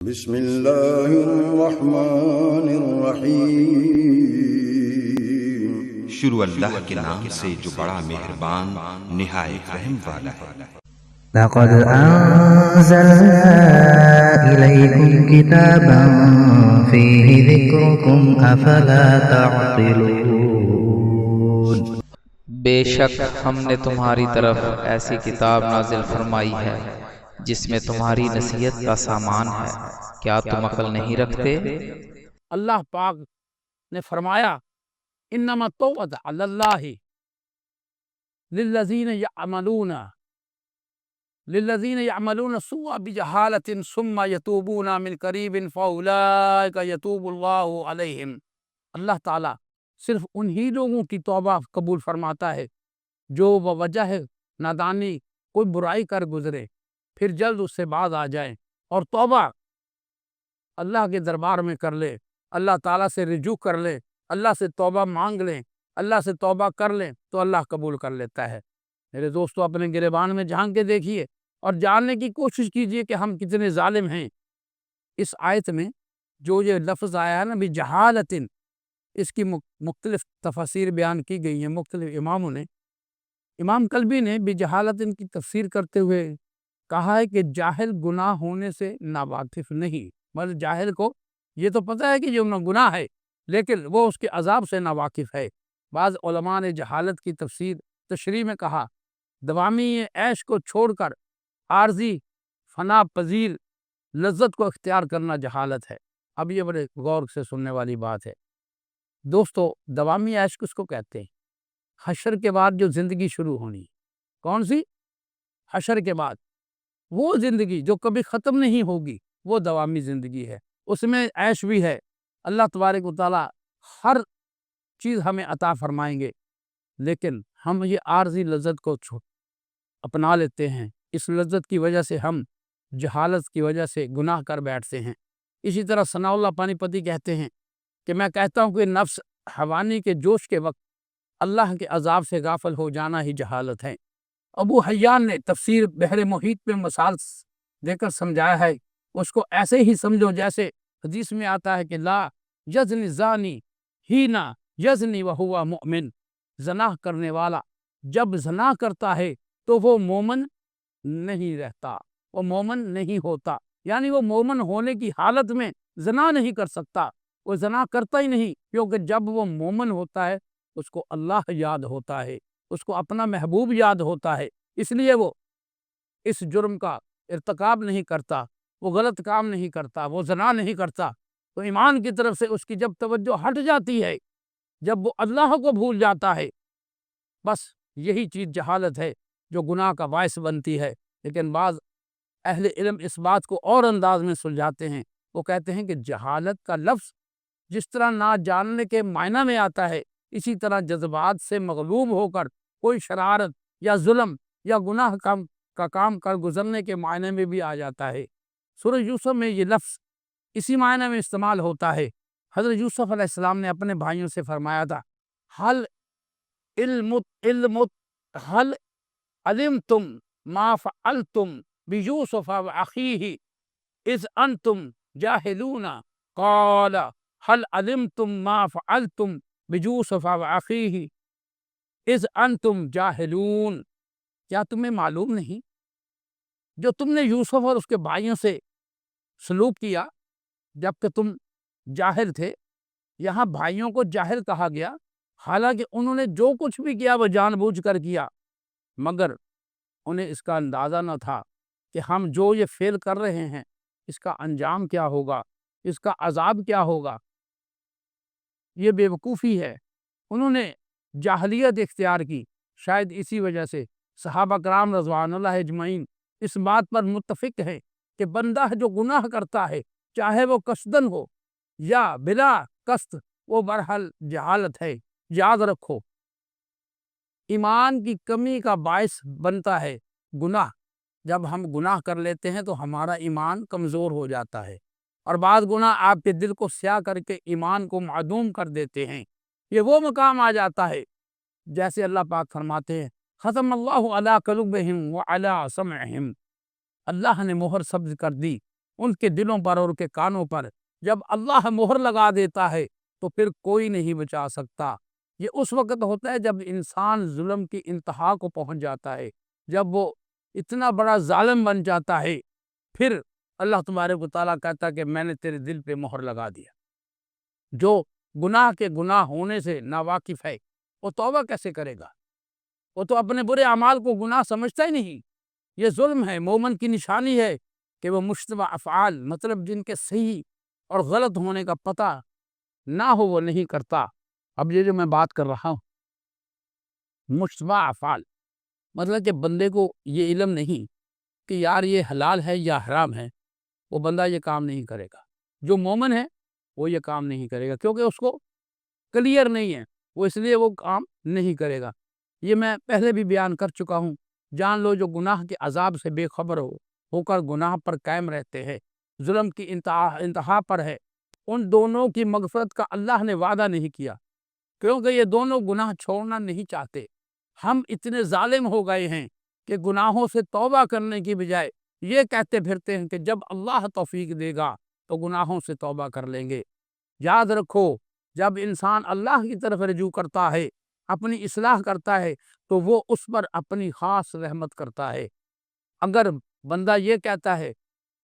بسم اللہ الرحمن الرحیم۔ شروع اللہ کے نام سے جو بڑا مہربان نہایت رحم والا ہے۔ لقد أنزلنا إليكم كتابا فيه ذكركم أفلا تعقلون۔ بے شک ہم نے تمہاری طرف ایسی کتاب نازل فرمائی ہے جس میں تمہاری نصیحت کا سامان ہے، کیا تم عقل نہیں رکھتے؟ اللہ پاک نے فرمایا انما التوبۃ علی اللہ للذین یعملون السوء بجہالۃ ثم یتوبون من قریب فاولئک یتوب اللہ علیہم۔ اللہ تعالیٰ صرف انہی لوگوں کی توبہ قبول فرماتا ہے جو بوجہ نادانی کوئی برائی کر گزرے پھر جلد اس سے باز آ جائیں اور توبہ اللہ کے دربار میں کر لے، اللہ تعالیٰ سے رجوع کر لے، اللہ سے توبہ مانگ لیں، اللہ سے توبہ کر لیں تو اللہ قبول کر لیتا ہے۔ میرے دوستو، اپنے گریبان میں جھانک کے دیکھیے اور جاننے کی کوشش کیجئے کہ ہم کتنے ظالم ہیں۔ اس آیت میں جو یہ لفظ آیا ہے نا بجہالۃ، اس کی مختلف تفاسیر بیان کی گئی ہیں مختلف اماموں نے۔ امام قلبی نے بجہالۃ کی تفسیر کرتے ہوئے کہا ہے کہ جاہل گناہ ہونے سے ناواقف نہیں، مطلب جاہل کو یہ تو پتہ ہے کہ یہ گناہ ہے لیکن وہ اس کے عذاب سے ناواقف ہے۔ بعض علماء نے جہالت کی تشریح میں کہا دوامی عیش کو چھوڑ کر عارضی فنا پذیر لذت کو اختیار کرنا جہالت ہے۔ اب یہ بڑے غور سے سننے والی بات ہے دوستو۔ دوامی عیش کس کو کہتے ہیں؟ حشر کے بعد جو زندگی شروع ہونی، کون سی؟ حشر کے بعد وہ زندگی جو کبھی ختم نہیں ہوگی، وہ دوامی زندگی ہے، اس میں عیش بھی ہے۔ اللہ تبارک و تعالیٰ ہر چیز ہمیں عطا فرمائیں گے لیکن ہم یہ عارضی لذت کو اپنا لیتے ہیں۔ اس لذت کی وجہ سے ہم جہالت کی وجہ سے گناہ کر بیٹھتے ہیں۔ اسی طرح ثناء اللہ پانی پتی کہتے ہیں کہ میں کہتا ہوں کہ نفس حوانی کے جوش کے وقت اللہ کے عذاب سے غافل ہو جانا ہی جہالت ہے۔ ابو حیان نے تفسیر بحر محیط میں مثال دے کر سمجھایا ہے، اس کو ایسے ہی سمجھو جیسے حدیث میں آتا ہے کہ لا یزنی زانی ہینا یزنی وہو مؤمن۔ زنا کرنے والا جب زنا کرتا ہے تو وہ مومن نہیں رہتا، وہ مومن نہیں ہوتا، یعنی وہ مومن ہونے کی حالت میں زنا نہیں کر سکتا، وہ زنا کرتا ہی نہیں، کیونکہ جب وہ مومن ہوتا ہے اس کو اللہ یاد ہوتا ہے، اس کو اپنا محبوب یاد ہوتا ہے، اس لیے وہ اس جرم کا ارتکاب نہیں کرتا، وہ غلط کام نہیں کرتا، وہ زنا نہیں کرتا۔ تو ایمان کی طرف سے اس کی جب توجہ ہٹ جاتی ہے، جب وہ اللہ کو بھول جاتا ہے، بس یہی چیز جہالت ہے جو گناہ کا باعث بنتی ہے۔ لیکن بعض اہل علم اس بات کو اور انداز میں سلجھاتے ہیں، وہ کہتے ہیں کہ جہالت کا لفظ جس طرح نہ جاننے کے معنی میں آتا ہے، اسی طرح جذبات سے مغلوب ہو کر کوئی شرارت یا ظلم یا گناہ کا کام کر گزرنے کے معنی میں بھی آ جاتا ہے۔ سورہ یوسف میں یہ لفظ اسی معنی میں استعمال ہوتا ہے۔ حضرت یوسف علیہ السلام نے اپنے بھائیوں سے فرمایا تھا حل علمتم ما فعلتم بیوسف واخیہ اذ انتم جاہلون قال حل علمتم ما فعلتم بیوسف واخیہ اذ انتم جاہلون۔ کیا تمہیں معلوم نہیں جو تم نے یوسف اور اس کے بھائیوں سے سلوک کیا جبکہ تم جاہل تھے؟ یہاں بھائیوں کو جاہل کہا گیا، حالانکہ انہوں نے جو کچھ بھی کیا وہ جان بوجھ کر کیا، مگر انہیں اس کا اندازہ نہ تھا کہ ہم جو یہ فعل کر رہے ہیں اس کا انجام کیا ہوگا، اس کا عذاب کیا ہوگا۔ یہ بے وقوفی ہے، انہوں نے جاہلیت اختیار کی۔ شاید اسی وجہ سے صحابہ کرام رضوان اللہ اجمعین اس بات پر متفق ہیں کہ بندہ جو گناہ کرتا ہے چاہے وہ قصدن ہو یا بلا قصد، وہ برحال جہالت ہے۔ یاد رکھو ایمان کی کمی کا باعث بنتا ہے گناہ۔ جب ہم گناہ کر لیتے ہیں تو ہمارا ایمان کمزور ہو جاتا ہے، اور بعض گناہ آپ کے دل کو سیاہ کر کے ایمان کو معدوم کر دیتے ہیں۔ یہ وہ مقام آ جاتا ہے جیسے اللہ پاک فرماتے ہیں ختم اللہ علی قلوبہم وعلی سمعہم، اللہ نے مہر سبز کر دی ان کے دلوں پر اور ان کے کانوں پر جب اللہ مہر لگا دیتا ہے تو پھر کوئی نہیں بچا سکتا۔ یہ اس وقت ہوتا ہے جب انسان ظلم کی انتہا کو پہنچ جاتا ہے، جب وہ اتنا بڑا ظالم بن جاتا ہے، پھر اللہ تبارک و تعالیٰ کہتا ہے کہ میں نے تیرے دل پہ مہر لگا دیا۔ جو گناہ کے گناہ ہونے سے ناواقف ہے وہ توبہ کیسے کرے گا؟ وہ تو اپنے برے اعمال کو گناہ سمجھتا ہی نہیں۔ یہ ظلم ہے۔ مومن کی نشانی ہے کہ وہ مشتبہ افعال، مطلب جن کے صحیح اور غلط ہونے کا پتہ نہ ہو وہ نہیں کرتا۔ اب یہ جو میں بات کر رہا ہوں مشتبہ افعال، مطلب کہ بندے کو یہ علم نہیں کہ یار یہ حلال ہے یا حرام ہے، وہ بندہ یہ کام نہیں کرے گا۔ جو مومن ہے وہ یہ کام نہیں کرے گا کیونکہ اس کو کلیئر نہیں ہے، وہ اس لیے وہ کام نہیں کرے گا۔ یہ میں پہلے بھی بیان کر چکا ہوں۔ جان لو جو گناہ کے عذاب سے بے خبر ہو کر گناہ پر قائم رہتے ہیں، ظلم کی انتہا پر ہے، ان دونوں کی مغفرت کا اللہ نے وعدہ نہیں کیا کیونکہ یہ دونوں گناہ چھوڑنا نہیں چاہتے۔ ہم اتنے ظالم ہو گئے ہیں کہ گناہوں سے توبہ کرنے کی بجائے یہ کہتے پھرتے ہیں کہ جب اللہ توفیق دے گا تو گناہوں سے توبہ کر لیں گے۔ یاد رکھو، جب انسان اللہ کی طرف رجوع کرتا ہے، اپنی اصلاح کرتا ہے، تو وہ اس پر اپنی خاص رحمت کرتا ہے۔ اگر بندہ یہ کہتا ہے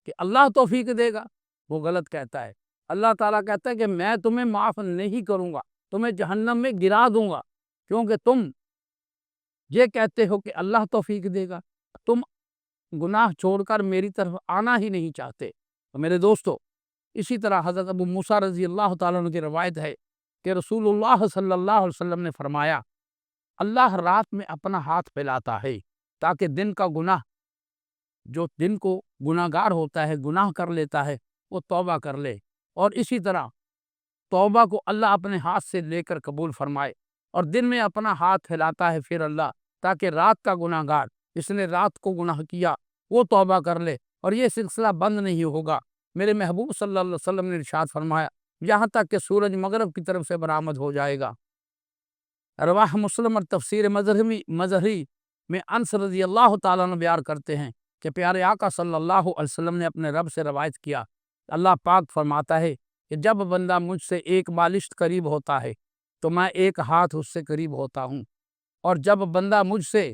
کہ اللہ توفیق دے گا، وہ غلط کہتا ہے۔ اللہ تعالیٰ کہتا ہے کہ میں تمہیں معاف نہیں کروں گا، تمہیں جہنم میں گرا دوں گا، کیونکہ تم یہ کہتے ہو کہ اللہ توفیق دے گا، تم گناہ چھوڑ کر میری طرف آنا ہی نہیں چاہتے۔ تو میرے دوستو، اسی طرح حضرت ابو موسیٰ رضی اللہ تعالیٰ عنہ کی روایت ہے کہ رسول اللہ صلی اللہ علیہ وسلم نے فرمایا، اللہ رات میں اپنا ہاتھ پھیلاتا ہے تاکہ دن کا گناہ، جو دن کو گناہ گار ہوتا ہے، گناہ کر لیتا ہے، وہ توبہ کر لے، اور اسی طرح توبہ کو اللہ اپنے ہاتھ سے لے کر قبول فرمائے، اور دن میں اپنا ہاتھ پھیلاتا ہے پھر اللہ، تاکہ رات کا گناہ گار جس نے رات کو گناہ کیا وہ توبہ کر لے، اور یہ سلسلہ بند نہیں ہوگا۔ میرے محبوب صلی اللہ علیہ وسلم نے ارشاد فرمایا یہاں تک کہ سورج مغرب کی طرف سے برآمد ہو جائے گا۔ رواہ مسلم اور تفسیر مظہری میں انس رضی اللہ تعالیٰ عنہ بیان کرتے ہیں کہ پیارے آقا صلی اللہ علیہ وسلم نے اپنے رب سے روایت کیا، اللہ پاک فرماتا ہے کہ جب بندہ مجھ سے ایک بالشت قریب ہوتا ہے تو میں ایک ہاتھ اس سے قریب ہوتا ہوں، اور جب بندہ مجھ سے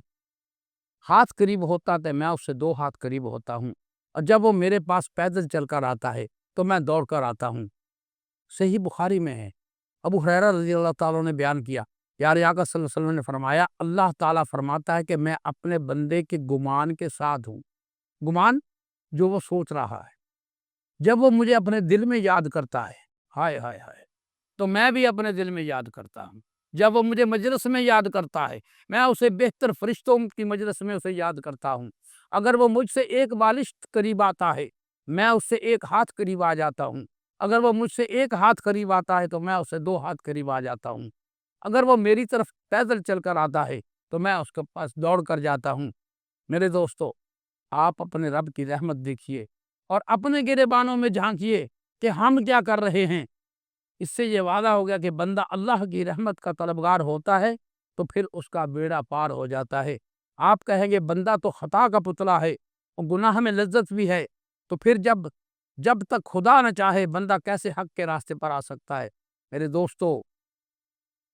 ہاتھ قریب ہوتا ہے تو میں اس سے 2 ہاتھ قریب ہوتا ہوں، اور جب وہ میرے پاس پیدل چل کر آتا ہے تو میں دوڑ کر آتا ہوں۔ صحیح بخاری میں ہے۔ ابو ہریرہ رضی اللہ تعالیٰ نے بیان کیا، پیارے آقا صلی اللہ علیہ وسلم نے فرمایا، اللہ تعالیٰ فرماتا ہے کہ میں اپنے بندے کے گمان کے ساتھ ہوں۔ گمان جو وہ سوچ رہا ہے، جب وہ مجھے اپنے دل میں یاد کرتا ہے، ہائے ہائے ہائے، تو میں بھی اپنے دل میں یاد کرتا ہوں۔ جب وہ مجھے مجلس میں یاد کرتا ہے، میں اسے بہتر فرشتوں کی مجلس میں اسے یاد کرتا ہوں۔ اگر وہ مجھ سے ایک بالشت قریب آتا ہے، میں اس سے 1 ہاتھ قریب آ جاتا ہوں۔ اگر وہ مجھ سے 1 ہاتھ قریب آتا ہے تو میں اس سے 2 ہاتھ قریب آ جاتا ہوں۔ اگر وہ میری طرف پیدل چل کر آتا ہے تو میں اس کے پاس دوڑ کر جاتا ہوں۔ میرے دوستو، آپ اپنے رب کی رحمت دیکھیے اور اپنے گریبانوں میں جھانکیے کہ ہم کیا کر رہے ہیں۔ اس سے یہ وعدہ ہو گیا کہ بندہ اللہ کی رحمت کا طلبگار ہوتا ہے تو پھر اس کا بیڑا پار ہو جاتا ہے۔ آپ کہیں گے بندہ تو خطا کا پتلا ہے اور گناہ میں لذت بھی ہے، تو پھر جب تک خدا نہ چاہے بندہ کیسے حق کے راستے پر آ سکتا ہے؟ میرے دوستو،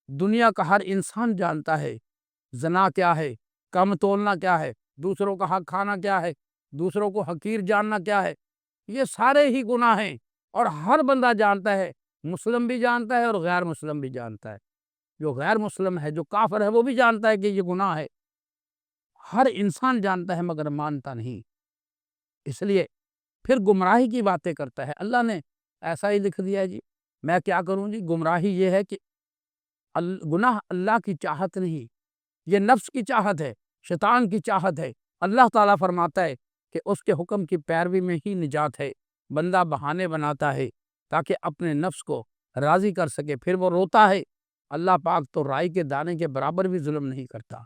دنیا کا ہر انسان جانتا ہے زنا کیا ہے، کم تولنا کیا ہے، دوسروں کا حق کھانا کیا ہے، دوسروں کو حقیر جاننا کیا ہے۔ یہ سارے ہی گناہ ہیں اور ہر بندہ جانتا ہے، مسلم بھی جانتا ہے اور غیر مسلم بھی جانتا ہے۔ جو غیر مسلم ہے، جو کافر ہے، وہ بھی جانتا ہے کہ یہ گناہ ہے۔ ہر انسان جانتا ہے مگر مانتا نہیں، اس لیے پھر گمراہی کی باتیں کرتا ہے۔ اللہ نے ایسا ہی لکھ دیا ہے جی، میں کیا کروں جی؟ گمراہی یہ ہے کہ گناہ اللہ کی چاہت نہیں، یہ نفس کی چاہت ہے، شیطان کی چاہت ہے۔ اللہ تعالیٰ فرماتا ہے کہ اس کے حکم کی پیروی میں ہی نجات ہے۔ بندہ بہانے بناتا ہے تاکہ اپنے نفس کو راضی کر سکے، پھر وہ روتا ہے۔ اللہ پاک تو رائی کے دانے کے برابر بھی ظلم نہیں کرتا۔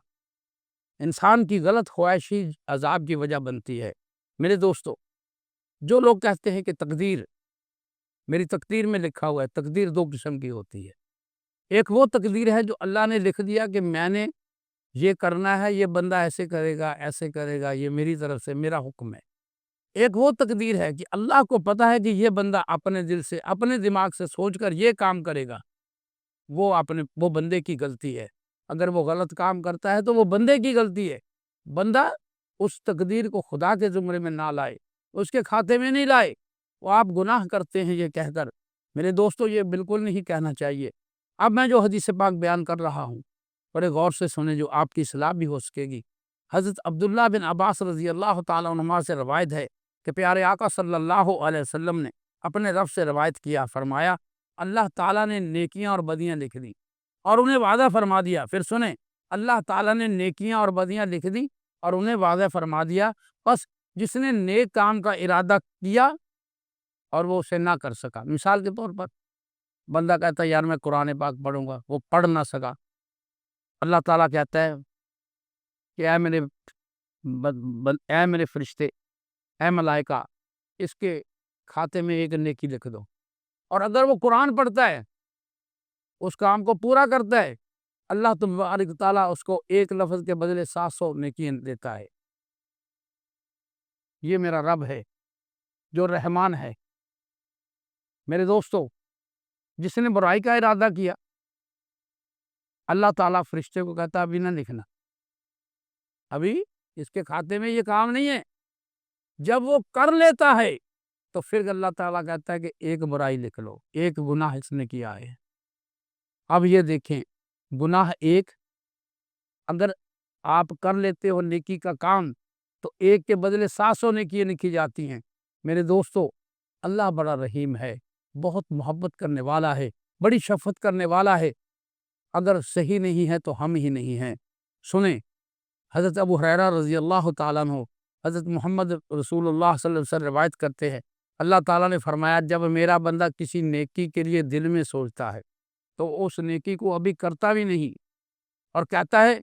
انسان کی غلط خواہش ہی عذاب کی وجہ بنتی ہے۔ میرے دوستو، جو لوگ کہتے ہیں کہ تقدیر، میری تقدیر میں لکھا ہوا ہے، تقدیر 2 قسم کی ہوتی ہے۔ ایک وہ تقدیر ہے جو اللہ نے لکھ دیا کہ میں نے یہ کرنا ہے، یہ بندہ ایسے کرے گا، ایسے کرے گا، یہ میری طرف سے میرا حکم ہے۔ ایک وہ تقدیر ہے کہ اللہ کو پتہ ہے کہ یہ بندہ اپنے دل سے اپنے دماغ سے سوچ کر یہ کام کرے گا، وہ بندے کی غلطی ہے۔ اگر وہ غلط کام کرتا ہے تو وہ بندے کی غلطی ہے۔ بندہ اس تقدیر کو خدا کے زمرے میں نہ لائے، اس کے کھاتے میں نہیں لائے۔ وہ آپ گناہ کرتے ہیں یہ کہہ کر، میرے دوستو یہ بالکل نہیں کہنا چاہیے۔ اب میں جو حدیث پاک بیان کر رہا ہوں بڑے غور سے سنیں، جو آپ کی اصلاح بھی ہو سکے گی۔ حضرت عبداللہ بن عباس رضی اللہ تعالیٰ عنہما سے روایت ہے کہ پیارے آقا صلی اللہ علیہ وسلم نے اپنے رب سے روایت کیا، فرمایا اللہ تعالیٰ نے نیکیاں اور بدیاں لکھ دی اور انہیں وعدہ فرما دیا۔ پھر سنیں، اللہ تعالیٰ نے نیکیاں اور بدیاں لکھ دی اور انہیں وعدہ فرما دیا، بس جس نے نیک کام کا ارادہ کیا اور وہ اسے نہ کر سکا۔ مثال کے طور پر بندہ کہتا ہے یار میں قرآن پاک پڑھوں گا، وہ پڑھ نہ سکا۔ اللہ تعالیٰ کہتا ہے کہ اے میرے فرشتے، اے ملائکہ، اس کے کھاتے میں ایک نیکی لکھ دو۔ اور اگر وہ قرآن پڑھتا ہے، اس کام کو پورا کرتا ہے، اللہ تبارک تعالیٰ اس کو ایک لفظ کے بدلے 700 نیکیاں دیتا ہے۔ یہ میرا رب ہے جو رحمان ہے۔ میرے دوستو، جس نے برائی کا ارادہ کیا، اللہ تعالیٰ فرشتے کو کہتا ابھی نہ لکھنا، ابھی اس کے کھاتے میں یہ کام نہیں ہے۔ جب وہ کر لیتا ہے تو پھر اللہ تعالیٰ کہتا ہے کہ ایک برائی لکھ لو، ایک گناہ اس نے کیا ہے۔ اب یہ دیکھیں، گناہ ایک، اگر آپ کر لیتے ہو نیکی کا کام تو ایک کے بدلے 700 نیکیاں لکھی جاتی ہیں۔ میرے دوستو، اللہ بڑا رحیم ہے، بہت محبت کرنے والا ہے، بڑی شفقت کرنے والا ہے۔ اگر صحیح نہیں ہے تو ہم ہی نہیں ہیں۔ سنیں، حضرت ابو ہریرہ رضی اللہ تعالیٰ عنہ حضرت محمد رسول اللہ صلی اللہ علیہ وسلم روایت کرتے ہیں، اللہ تعالیٰ نے فرمایا جب میرا بندہ کسی نیکی کے لیے دل میں سوچتا ہے تو اس نیکی کو ابھی کرتا بھی نہیں اور کہتا ہے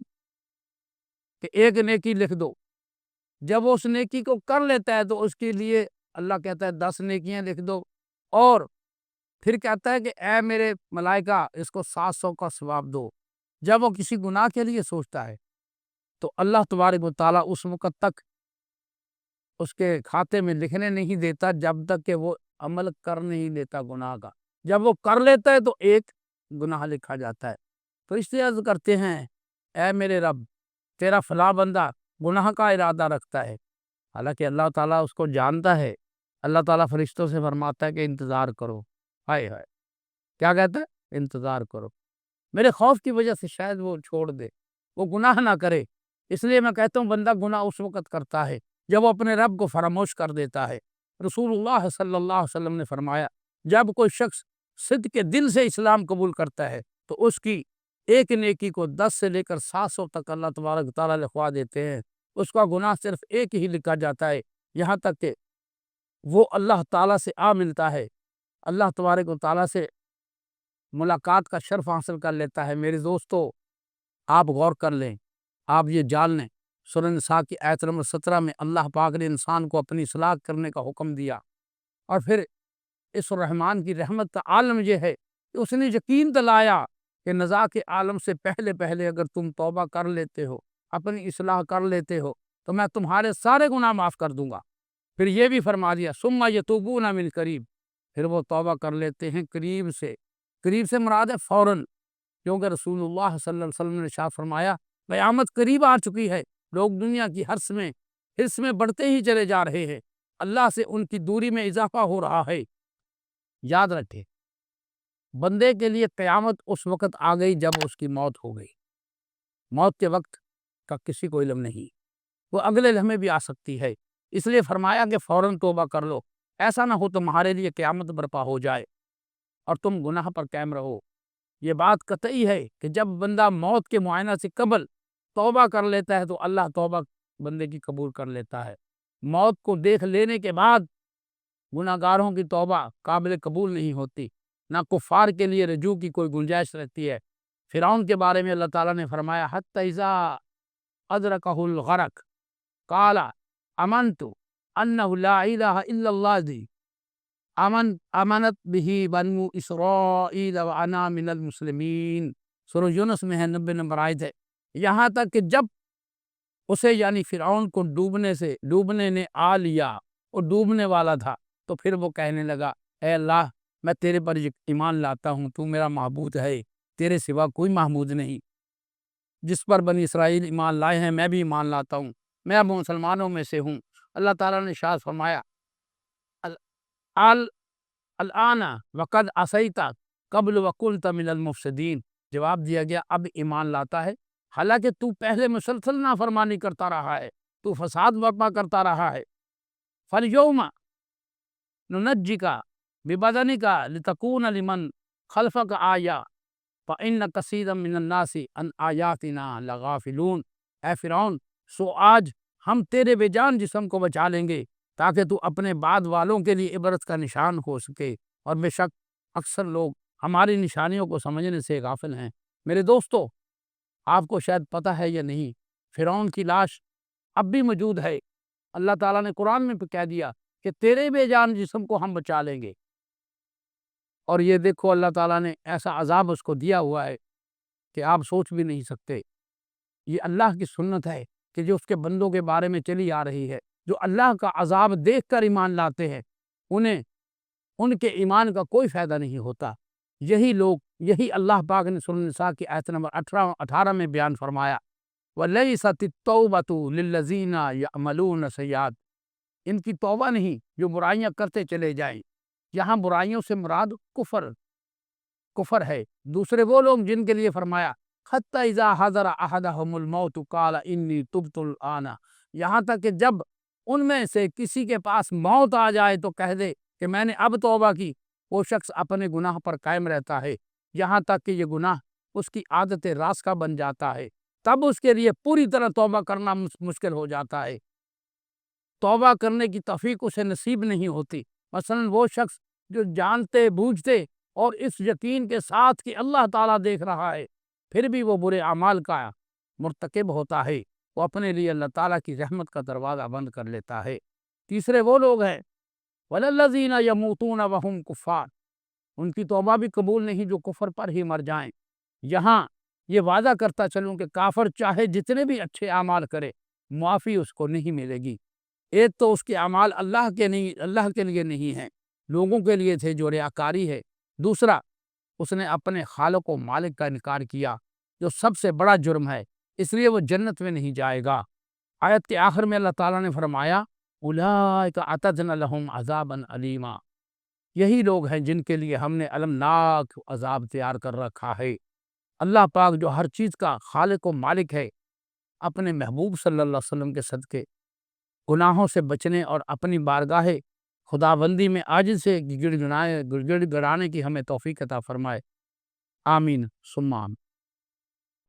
کہ ایک نیکی لکھ دو، جب وہ اس نیکی کو کر لیتا ہے تو اس کے لیے اللہ کہتا ہے 10 نیکیاں لکھ دو، اور پھر کہتا ہے کہ اے میرے ملائکہ اس کو 700 کا ثواب دو۔ جب وہ کسی گناہ کے لیے سوچتا ہے تو اللہ تبارک و تعالیٰ اس وقت تک اس کے کھاتے میں لکھنے نہیں دیتا جب تک کہ وہ عمل کر نہیں لیتا گناہ کا۔ جب وہ کر لیتا ہے تو ایک گناہ لکھا جاتا ہے۔ تو اس لیے عرض کرتے ہیں اے میرے رب، تیرا فلاں بندہ گناہ کا ارادہ رکھتا ہے، حالانکہ اللہ تعالیٰ اس کو جانتا ہے۔ اللہ تعالیٰ فرشتوں سے فرماتا ہے کہ انتظار کرو، ہائے ہائے، کیا کہتا ہے؟ انتظار کرو، میرے خوف کی وجہ سے شاید وہ چھوڑ دے، وہ گناہ نہ کرے۔ اس لیے میں کہتا ہوں بندہ گناہ اس وقت کرتا ہے جب وہ اپنے رب کو فراموش کر دیتا ہے۔ رسول اللہ صلی اللہ علیہ وسلم نے فرمایا جب کوئی شخص صدق کے دل سے اسلام قبول کرتا ہے تو اس کی ایک نیکی کو 10 سے لے کر 700 تک اللہ تبارک تعالیٰ لکھوا دیتے ہیں۔ اس کا گناہ صرف ایک ہی لکھا جاتا ہے، یہاں تک کہ وہ اللہ تعالیٰ سے آ ملتا ہے، اللہ تبارک و تعالیٰ سے ملاقات کا شرف حاصل کر لیتا ہے۔ میرے دوستو، آپ غور کر لیں، آپ یہ جان لیں، سورہ نساء کی آیت نمبر 17 میں اللہ پاک نے انسان کو اپنی اصلاح کرنے کا حکم دیا، اور پھر اس رحمان کی رحمت کا عالم یہ ہے کہ اس نے یقین دلایا کہ نزاع کے عالم سے پہلے اگر تم توبہ کر لیتے ہو، اپنی اصلاح کر لیتے ہو تو میں تمہارے سارے گناہ معاف کر دوں گا۔ پھر یہ بھی فرما دیا ثم یتوبون من قریب، پھر وہ توبہ کر لیتے ہیں قریب سے۔ قریب سے مراد ہے فوراً، کیونکہ رسول اللہ صلی اللہ علیہ وسلم نے ارشاد فرمایا قیامت قریب آ چکی ہے، لوگ دنیا کی حرص میں بڑھتے ہی چلے جا رہے ہیں، اللہ سے ان کی دوری میں اضافہ ہو رہا ہے۔ یاد رکھے، بندے کے لیے قیامت اس وقت آ گئی جب اس کی موت ہو گئی۔ موت کے وقت کا کسی کو علم نہیں، وہ اگلے لمحے بھی آ سکتی ہے، اس لیے فرمایا کہ فوراً توبہ کر لو، ایسا نہ ہو تمہارے لیے قیامت برپا ہو جائے اور تم گناہ پر قائم رہو۔ یہ بات قطعی ہے کہ جب بندہ موت کے معائنہ سے قبل توبہ کر لیتا ہے تو اللہ توبہ بندے کی قبول کر لیتا ہے۔ موت کو دیکھ لینے کے بعد گناہ گاروں کی توبہ قابل قبول نہیں ہوتی، نہ کفار کے لیے رجوع کی کوئی گنجائش رہتی ہے۔ فرعون کے بارے میں اللہ تعالیٰ نے فرمایا حتی اذا ادرکہ الغرق قال آمنت انہ لا الہ الا اللہ دی آمنت بہ بنو اسرائیل وانا من المسلمین۔ سورہ یونس میں ہے، 90 نمبر آیت ہے۔ یہاں تک کہ جب اسے یعنی فرعون کو ڈوبنے نے آ لیا، وہ ڈوبنے والا تھا، تو پھر وہ کہنے لگا اے اللہ میں تیرے پر ایمان لاتا ہوں، تو میرا معبود ہے، تیرے سوا کوئی معبود نہیں، جس پر بنی اسرائیل ایمان لائے ہیں میں بھی ایمان لاتا ہوں، میں اب مسلمانوں میں سے ہوں۔ اللہ تعالیٰ نے ارشاد فرمایا الآن وقد عصیت قبل وکنت من المفسدین، جواب دیا گیا اب ایمان لاتا ہے، حالانکہ تو پہلے مسلسل نافرمانی کرتا رہا ہے، تو فساد برپا کرتا رہا ہے۔ فَالْيَوْمَ نُنَجِّكَ بِبَدَنِكَ لِتَكُونَ لِمَنْ خَلْفَكَ آیَةً فَإِنَّ كَثِيرًا مِنَ النَّاسِ عَنْ آیَاتِنَا لَغَافِلُونَ، اے فرعون سو آج ہم تیرے بے جان جسم کو بچا لیں گے تاکہ تو اپنے بعد والوں کے لیے عبرت کا نشان ہو سکے، اور بے شک اکثر لوگ ہماری نشانیوں کو سمجھنے سے غافل ہیں۔ میرے دوستو، آپ کو شاید پتہ ہے یا نہیں، فرعون کی لاش اب بھی موجود ہے۔ اللہ تعالیٰ نے قرآن میں کہہ دیا کہ تیرے بے جان جسم کو ہم بچا لیں گے، اور یہ دیکھو اللہ تعالیٰ نے ایسا عذاب اس کو دیا ہوا ہے کہ آپ سوچ بھی نہیں سکتے۔ یہ اللہ کی سنت ہے کہ جو اس کے بندوں کے بارے میں چلی آ رہی ہے، جو اللہ کا عذاب دیکھ کر ایمان لاتے ہیں انہیں ان کے ایمان کا کوئی فائدہ نہیں ہوتا۔ یہی لوگ، یہی اللہ پاک نے سورۃ النساء کی آیت نمبر 18 میں بیان فرمایا وَلَيْسَتِ التَّوْبَةُ لِلَّذِينَ يَعْمَلُونَ السَّيِّئَاتِ، ان کی توبہ نہیں جو برائیاں کرتے چلے جائیں۔ یہاں برائیوں سے مراد کفر ہے۔ دوسرے وہ لوگ جن کے لیے فرمایا حَتَّى إِذَا حَضَرَ أَحَدَهُمُ الْمَوْتُ قَالَ إِنِّي تُبْتُ الْآنَ، یہاں تک کہ جب ان میں سے کسی کے پاس موت آ جائے تو کہہ دے کہ میں نے اب توبہ کی، وہ شخص اپنے گناہ پر قائم رہتا ہے یہاں تک کہ یہ گناہ اس کی عادت راسخہ بن جاتا ہے، تب اس کے لیے پوری طرح توبہ کرنا مشکل ہو جاتا ہے، توبہ کرنے کی توفیق اسے نصیب نہیں ہوتی۔ مثلا وہ شخص جو جانتے بوجھتے اور اس یقین کے ساتھ کہ اللہ تعالیٰ دیکھ رہا ہے پھر بھی وہ برے اعمال کا مرتکب ہوتا ہے، وہ اپنے لیے اللہ تعالیٰ کی رحمت کا دروازہ بند کر لیتا ہے۔ تیسرے وہ لوگ ہیں وَلَلَّذِينَ يَمُوتُونَ وَهُمْ كُفَّارٌ، ان کی توبہ بھی قبول نہیں جو کفر پر ہی مر جائیں۔ یہاں یہ وعدہ کرتا چلوں کہ کافر چاہے جتنے بھی اچھے اعمال کرے معافی اس کو نہیں ملے گی۔ ایک تو اس کے اعمال اللہ کے لیے نہیں ہیں، لوگوں کے لیے تھے جو ریاکاری ہے۔ دوسرا اس نے اپنے خالق و مالک کا انکار کیا جو سب سے بڑا جرم ہے، اس لیے وہ جنت میں نہیں جائے گا۔ آیت کے آخر میں اللہ تعالیٰ نے فرمایا اولئک اعتدنا لہم عذابا علیما، یہی لوگ ہیں جن کے لیے ہم نے المناک عذاب تیار کر رکھا ہے۔ اللہ پاک جو ہر چیز کا خالق و مالک ہے، اپنے محبوب صلی اللہ علیہ وسلم کے صدقے گناہوں سے بچنے اور اپنی بارگاہ خداوندی میں عاجز سے گڑ گڑانے کی ہمیں توفیق عطا فرمائے، آمین ثم آمین۔